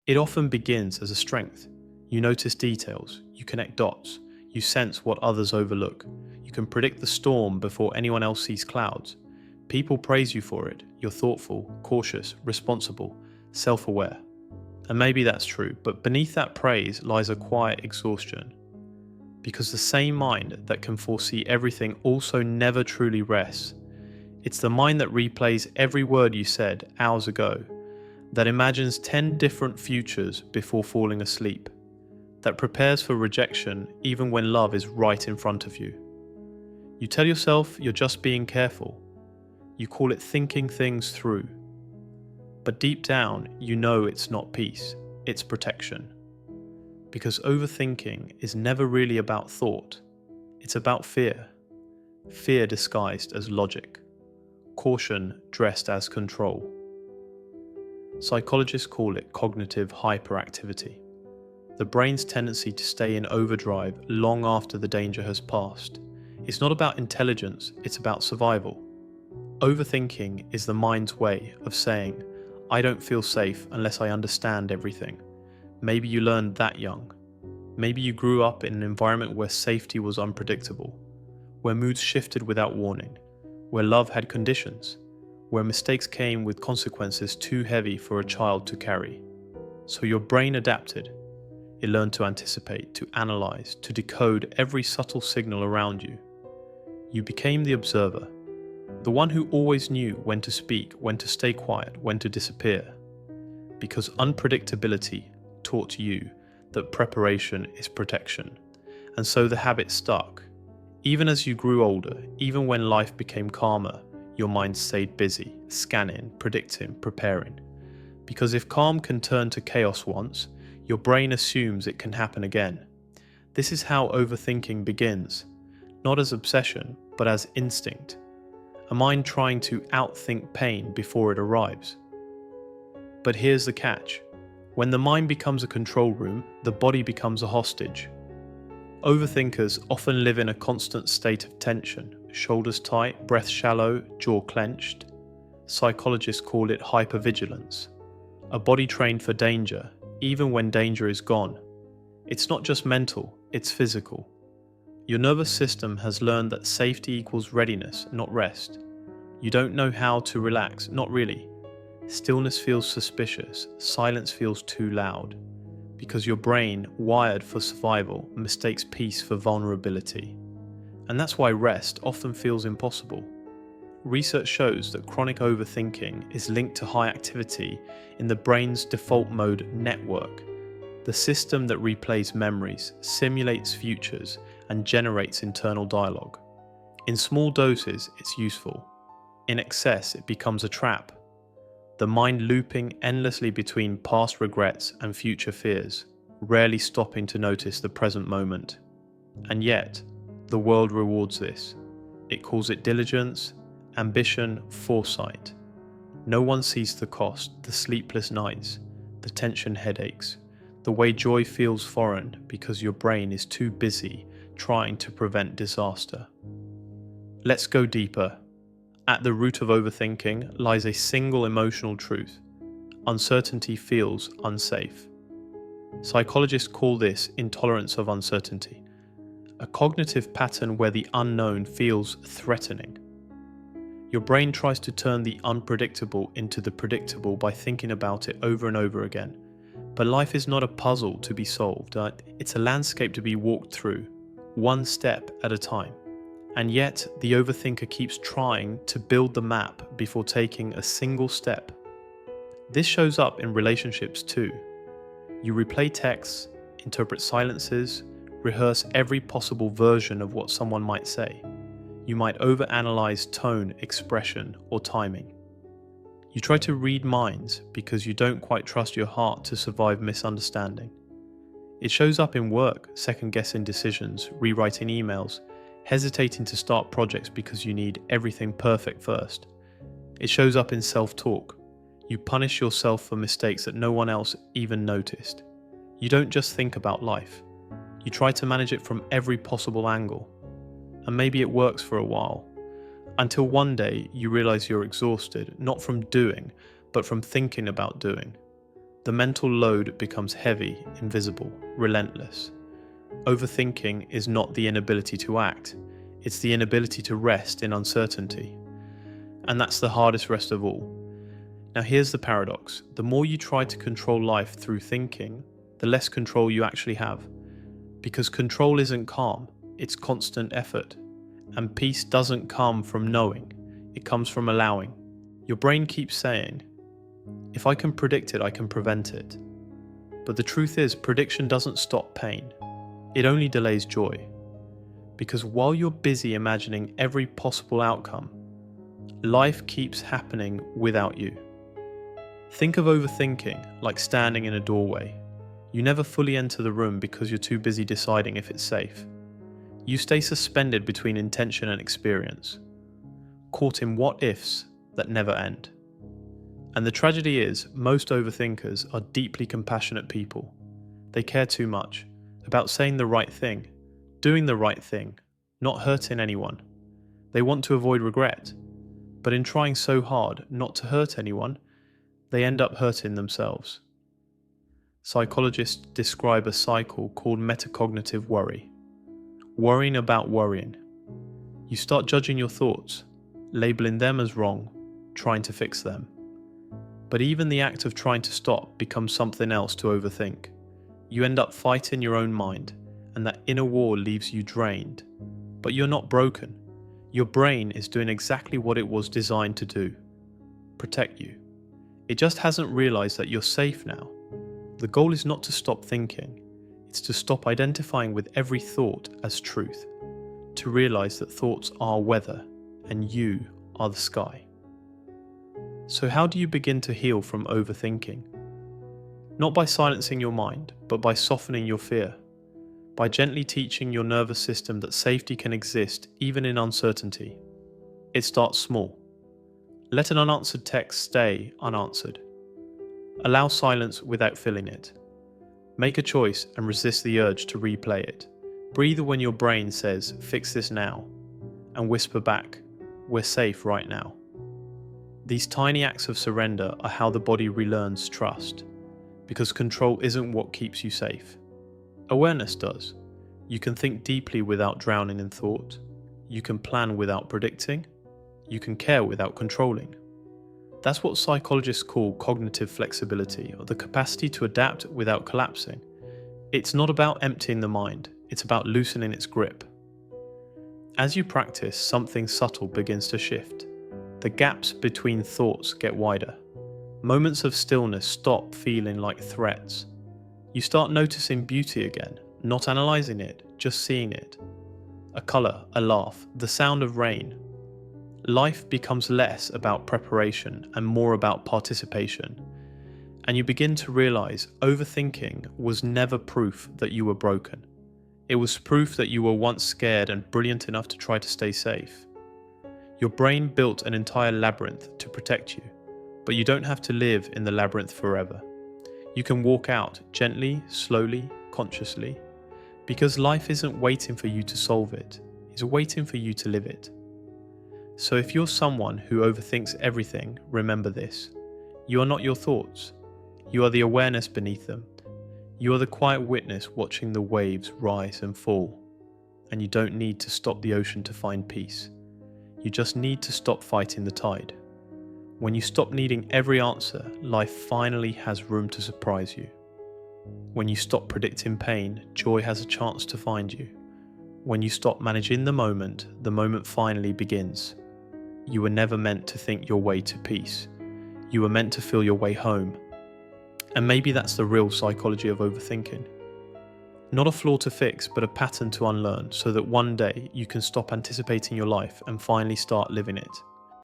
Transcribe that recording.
It often begins as a strength. You notice details, you connect dots, you sense what others overlook. You can predict the storm before anyone else sees clouds. People praise you for it. You're thoughtful, cautious, responsible, self-aware. And maybe that's true, but beneath that praise lies a quiet exhaustion. Because the same mind that can foresee everything also never truly rests. It's the mind that replays every word you said hours ago, that imagines 10 different futures before falling asleep, that prepares for rejection even when love is right in front of you. You tell yourself you're just being careful. You call it thinking things through. But deep down, you know it's not peace, it's protection. Because overthinking is never really about thought, it's about fear. Fear disguised as logic. Caution dressed as control. Psychologists call it cognitive hyperactivity. The brain's tendency to stay in overdrive long after the danger has passed. It's not about intelligence, it's about survival. Overthinking is the mind's way of saying, I don't feel safe unless I understand everything. Maybe you learned that young. Maybe you grew up in an environment where safety was unpredictable, where moods shifted without warning, where love had conditions, where mistakes came with consequences too heavy for a child to carry. So your brain adapted. It learned to anticipate, to analyze, to decode every subtle signal around you. You became the observer, the one who always knew when to speak, when to stay quiet, when to disappear. Because unpredictability taught you that preparation is protection. And so the habit stuck. Even as you grew older, even when life became calmer, your mind stayed busy, scanning, predicting, preparing. Because if calm can turn to chaos once, your brain assumes it can happen again. This is how overthinking begins, not as obsession, but as instinct. A mind trying to outthink pain before it arrives. But here's the catch. When the mind becomes a control room, the body becomes a hostage. Overthinkers often live in a constant state of tension, shoulders tight, breath shallow, jaw clenched. Psychologists call it hypervigilance, a body trained for danger, even when danger is gone. It's not just mental, it's physical. Your nervous system has learned that safety equals readiness, not rest. You don't know how to relax, not really. Stillness feels suspicious, silence feels too loud. Because your brain, wired for survival, mistakes peace for vulnerability. And that's why rest often feels impossible. Research shows that chronic overthinking is linked to high activity in the brain's default mode network, the system that replays memories, simulates futures, and generates internal dialogue. In small doses, it's useful. In excess, it becomes a trap. The mind looping endlessly between past regrets and future fears, rarely stopping to notice the present moment. And yet, the world rewards this. It calls it diligence, ambition, foresight. No one sees the cost, the sleepless nights, the tension headaches, the way joy feels foreign because your brain is too busy trying to prevent disaster. Let's go deeper. At the root of overthinking lies a single emotional truth. Uncertainty feels unsafe. Psychologists call this intolerance of uncertainty, a cognitive pattern where the unknown feels threatening. Your brain tries to turn the unpredictable into the predictable by thinking about it over and over again. But life is not a puzzle to be solved, it's a landscape to be walked through, one step at a time. And yet, the overthinker keeps trying to build the map before taking a single step. This shows up in relationships too. You replay texts, interpret silences, rehearse every possible version of what someone might say. You might overanalyze tone, expression, or timing. You try to read minds because you don't quite trust your heart to survive misunderstanding. It shows up in work, second-guessing decisions, rewriting emails, hesitating to start projects because you need everything perfect first. It shows up in self-talk. You punish yourself for mistakes that no one else even noticed. You don't just think about life. You try to manage it from every possible angle. And maybe it works for a while, until one day you realize you're exhausted, not from doing, but from thinking about doing. The mental load becomes heavy, invisible, relentless. Overthinking is not the inability to act, it's the inability to rest in uncertainty. And that's the hardest rest of all. Now here's the paradox. The more you try to control life through thinking, the less control you actually have. Because control isn't calm, it's constant effort. And peace doesn't come from knowing, it comes from allowing. Your brain keeps saying, if I can predict it, I can prevent it. But the truth is, prediction doesn't stop pain. It only delays joy. Because while you're busy imagining every possible outcome, life keeps happening without you. Think of overthinking like standing in a doorway. You never fully enter the room because you're too busy deciding if it's safe. You stay suspended between intention and experience, caught in what-ifs that never end. And the tragedy is, most overthinkers are deeply compassionate people. They care too much about saying the right thing, doing the right thing, not hurting anyone. They want to avoid regret, but in trying so hard not to hurt anyone, they end up hurting themselves. Psychologists describe a cycle called metacognitive worry. Worrying about worrying. You start judging your thoughts, labeling them as wrong, trying to fix them. But even the act of trying to stop becomes something else to overthink. You end up fighting your own mind, and that inner war leaves you drained. But you're not broken. Your brain is doing exactly what it was designed to do. Protect you. It just hasn't realized that you're safe now. The goal is not to stop thinking. It's to stop identifying with every thought as truth. To realize that thoughts are weather, and you are the sky. So how do you begin to heal from overthinking? Not by silencing your mind, but by softening your fear. By gently teaching your nervous system that safety can exist even in uncertainty. It starts small. Let an unanswered text stay unanswered. Allow silence without filling it. Make a choice and resist the urge to replay it. Breathe when your brain says, "Fix this now," and whisper back, "We're safe right now." These tiny acts of surrender are how the body relearns trust, because control isn't what keeps you safe. Awareness does. You can think deeply without drowning in thought. You can plan without predicting. You can care without controlling. That's what psychologists call cognitive flexibility, or the capacity to adapt without collapsing. It's not about emptying the mind, it's about loosening its grip. As you practice, something subtle begins to shift. The gaps between thoughts get wider. Moments of stillness stop feeling like threats. You start noticing beauty again, not analyzing it, just seeing it. A color, a laugh, the sound of rain. Life becomes less about preparation and more about participation. And you begin to realize overthinking was never proof that you were broken. It was proof that you were once scared and brilliant enough to try to stay safe. Your brain built an entire labyrinth to protect you, but you don't have to live in the labyrinth forever. You can walk out gently, slowly, consciously, because life isn't waiting for you to solve it, it's waiting for you to live it. So if you're someone who overthinks everything, remember this. You are not your thoughts. You are the awareness beneath them. You are the quiet witness watching the waves rise and fall. And you don't need to stop the ocean to find peace. You just need to stop fighting the tide. When you stop needing every answer, life finally has room to surprise you. When you stop predicting pain, joy has a chance to find you. When you stop managing the moment finally begins. You were never meant to think your way to peace. You were meant to feel your way home. And maybe that's the real psychology of overthinking. Not a flaw to fix, but a pattern to unlearn so that one day you can stop anticipating your life and finally start living it.